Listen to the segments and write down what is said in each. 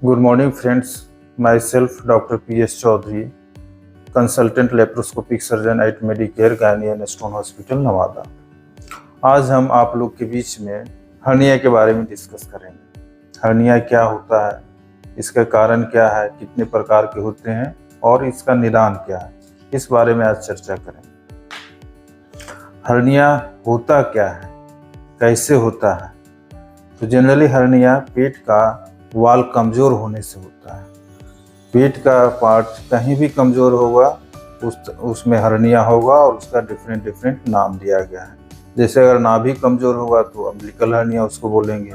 Good morning friends, myself Dr. P.S. Chaudhary, consultant laparoscopic surgeon eight Medicare gynae and stone hospital Nawada. आज हम आप लोग के बीच में हर्निया के बारे में डिस्कस करेंगे। हर्निया क्या होता है, इसका कारण क्या है, कितने प्रकार के होते हैं और इसका निदान क्या है, इस बारे में आज चर्चा करेंगे। हर्निया होता क्या है, कैसे होता है? तो जनरली हर्निया पेट का वाल कमज़ोर होने से होता है। पेट का पार्ट कहीं भी कमज़ोर होगा उसमें हर्निया होगा और उसका डिफरेंट नाम दिया गया है। जैसे अगर नाभि कमज़ोर होगा तो अम्बिलिकल हर्निया उसको बोलेंगे।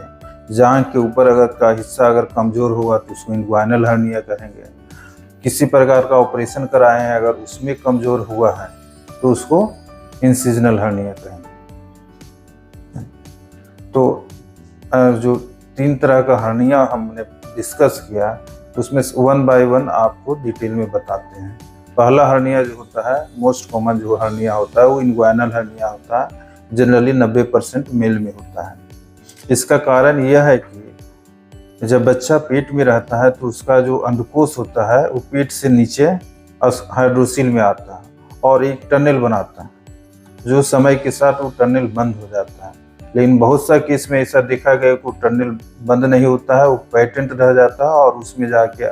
जांघ के ऊपर अगर का हिस्सा अगर कमज़ोर होगा तो उसको इंग्वाइनल हर्निया कहेंगे। किसी प्रकार का ऑपरेशन कराए हैं अगर उसमें कमज़ोर हुआ है तो उसको इंसिजनल हर्निया कहेंगे। तो जो 3 तरह का हर्निया हमने डिस्कस किया उसमें वन बाय वन आपको डिटेल में बताते हैं। पहला हर्निया जो होता है, मोस्ट कॉमन जो हर्निया होता है वो इंग्वाइनल हर्निया होता है। जनरली 90% मेल में होता है। इसका कारण यह है कि जब बच्चा पेट में रहता है तो उसका जो अंडकोश होता है वो पेट से नीचे हाइड्रोसील में आता है और एक टनल बनाता है, जो समय के साथ वो टनल बंद हो जाता है। लेकिन बहुत सा केस में ऐसा देखा गया कि टनल बंद नहीं होता है, वो पेटेंट रह जाता है और उसमें जाके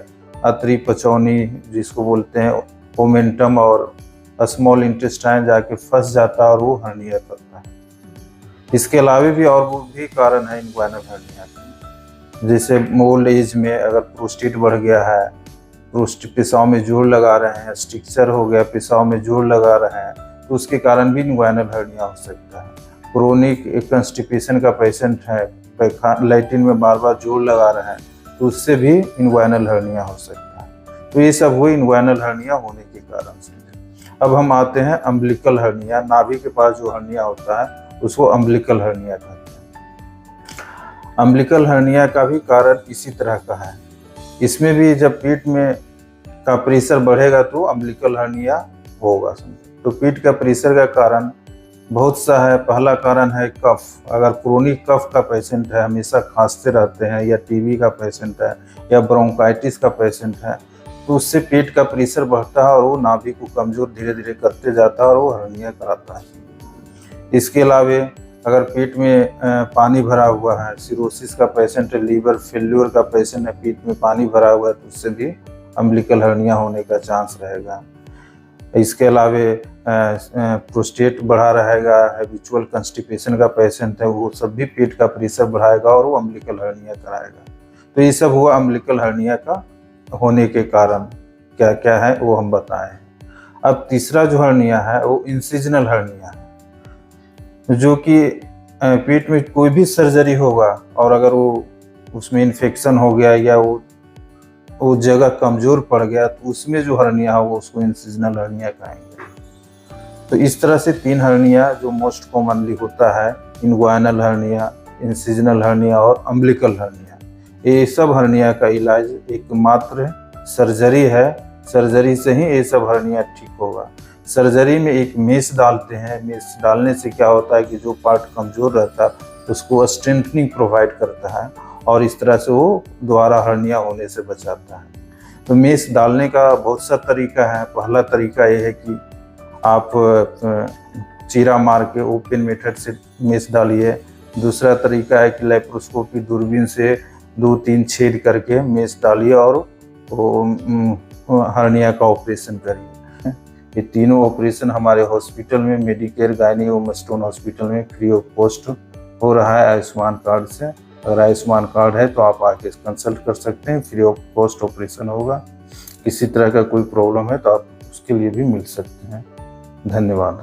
अतरी पचौनी जिसको बोलते हैं ओमेंटम और स्मॉल इंटेस्टाइन जाके फंस जाता है और वो हर्निया करता है। इसके अलावा भी और वो भी कारण है इंग्वाइनल हर्निया का। जैसे ओल्ड एज में अगर प्रोस्टेट बढ़ गया है, पेशाब में जोड़ लगा रहे हैं, स्ट्रिक्चर हो गया, पेशाब में जोड़ लगा रहे हैं, तो उसके कारण भी इंग्वाइनल हर्निया हो सकता है। क्रोनिक कंस्टिपेशन का पेशेंट है, लैट्रिन में बार बार जोड़ लगा रहा है, तो उससे भी इंग्वाइनल हर्निया हो सकता है। तो ये सब हुए इंग्वाइनल हर्निया होने के कारण से। अब हम आते हैं अम्बिलिकल हर्निया। नाभि के पास जो हर्निया होता है उसको अम्बिलिकल हर्निया कहते हैं। अम्बिलिकल हर्निया का भी कारण इसी तरह का है। इसमें भी जब पेट में का प्रेशर बढ़ेगा तो अम्बिलिकल हर्निया होगा। तो पेट का प्रेशर का कारण बहुत सा है। पहला कारण है कफ। अगर क्रोनिक कफ का पेशेंट है, हमेशा खांसते रहते हैं, या टीबी का पेशेंट है या ब्रोंकाइटिस का पेशेंट है, तो उससे पेट का प्रेशर बढ़ता है और वो नाभि को कमज़ोर धीरे धीरे करते जाता है और वो हर्निया कराता है। इसके अलावा अगर पेट में पानी भरा हुआ है, सिरोसिस का पेशेंट है, लीवर फेल्यूर का पेशेंट है, पेट में पानी भरा हुआ है, तो उससे भी अम्बिलिकल हर्निया होने का चांस रहेगा। इसके अलावा प्रोस्टेट बढ़ा रहेगा, हैबिचुअल कंस्टिपेशन का पेशेंट है, वो सब भी पेट का प्रेशर बढ़ाएगा और वो अम्बिलिकल हर्निया कराएगा। तो ये सब हुआ अम्बिलिकल हर्निया का होने के कारण क्या क्या है वो हम बताएं। अब तीसरा जो हर्निया है वो इंसिजनल हर्निया है, जो कि पेट में कोई भी सर्जरी होगा और अगर वो उसमें इन्फेक्शन हो गया या वो जगह कमज़ोर पड़ गया तो उसमें जो हर्निया हो उसको इंसिजनल हर्निया कहेंगे। तो इस तरह से 3 हर्निया जो मोस्ट कॉमनली होता है, इंग्वाइनल हर्निया, इंसिजनल हर्निया और अम्बिलिकल हर्निया। ये सब हर्निया का इलाज एकमात्र सर्जरी है। सर्जरी से ही ये सब हर्निया ठीक होगा। सर्जरी में एक मेश डालते हैं। मेश डालने से क्या होता है कि जो पार्ट कमज़ोर रहता है उसको स्ट्रेंथनिंग प्रोवाइड करता है और इस तरह से वो दोबारा हर्निया होने से बचाता है। तो मेश डालने का बहुत सा तरीका है। पहला तरीका ये है कि आप चीरा मार के ओपन मेथड से मेश डालिए। दूसरा तरीका है कि लेप्रोस्कोपी दूरबीन से 2-3 छेद करके मेश डालिए और वो हर्निया का ऑपरेशन करिए। ये तीनों ऑपरेशन हमारे हॉस्पिटल में, मेडिकेयर गायनी एवं स्टोन हॉस्पिटल में फ्री ऑफ कॉस्ट हो रहा है आयुष्मान कार्ड से। अगर आयुष्मान कार्ड है तो आप आके कंसल्ट कर सकते हैं, फ्री ऑफ कॉस्ट ऑपरेशन होगा। किसी तरह का कोई प्रॉब्लम है तो आप उसके लिए भी मिल सकते हैं। धन्यवाद।